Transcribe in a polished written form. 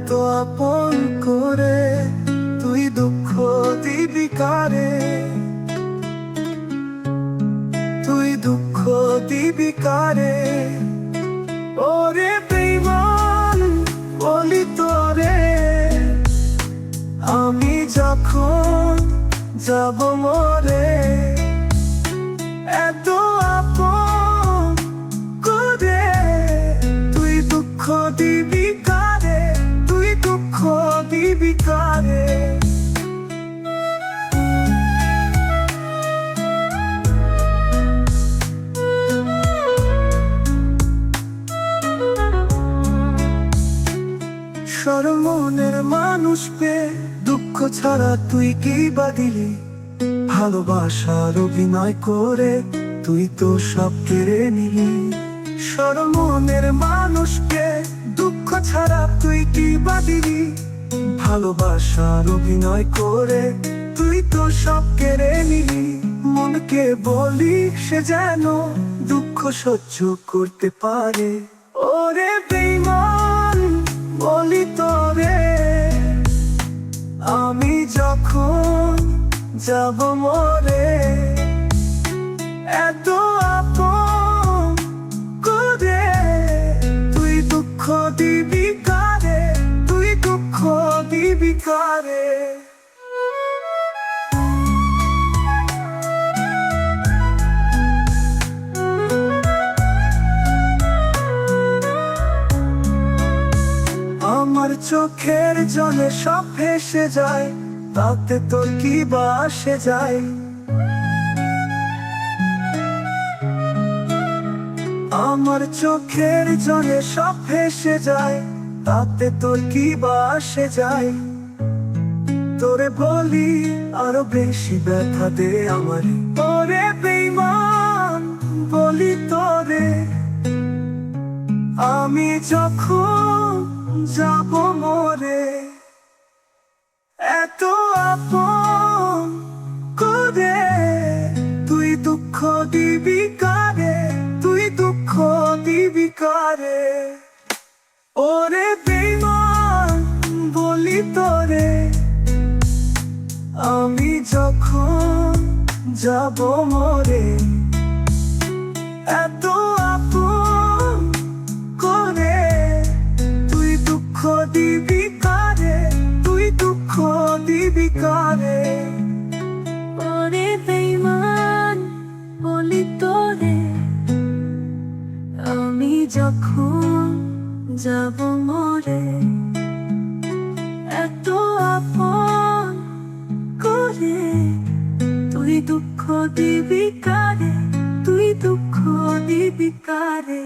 এত আপন করে তুই দুঃখ দিবি কারে, তুই দুঃখ দিবি কারে। ওরে বেঈমান বলি তোরে, আমি যখন যাব মরে, এত আপন করে তুই দুঃখ দিবি কারে, তুই দুঃখ দিবি কারে। সরমনের মানুষ পেয়ে দুঃখ ছাড়া তুই কি বা দিলি, ভালোবাসার অভিনয় করে তুই তো সব কেড়ে নিলি। সরমনের মানুষকে দুঃখ ছাড়া তুই কি বা দিলি, ভালোবাসার অভিনয় করে তুই তো সব কেড়ে নিলি। মনকে বলি সে যেন দুঃখ সহ্য করতে পারে। ওরে বেঈমান বলি তোরে, আমি যখন যাব মরে, এত আপন করে তুই দুঃখ দিবি কারে, তুই দুঃখ দিবি কারে। আমার চোখের জলে সব ভেসে যায়, তাতে তোর কি বা আসে যায়। আমার চোখের জলে সব ভেসে যায়, তাতে তোর কি বা আসে যায়। তোরে বলি আরো বেশি ব্যথা দে আমারে, তোরে বেঈমান বলি তোরে, আমি যখন যাব মরে, এত আপন করে তুই দুঃখ দিবি কারে, তুই দুঃখ দিবি কারে। ওরে বেঈমান বলি তোরে, আমি যখন যাব মরে, এত আপন করে তুই দুঃখ দিবি কারে, তুই দুঃখ দিবি কারে। ওরে বেঈমান বলি তোরে, আমি যখন যাব মরে, এত আপন করে তুই দুঃখ দিবি কারে, তুই দুঃখ দিবি কারে।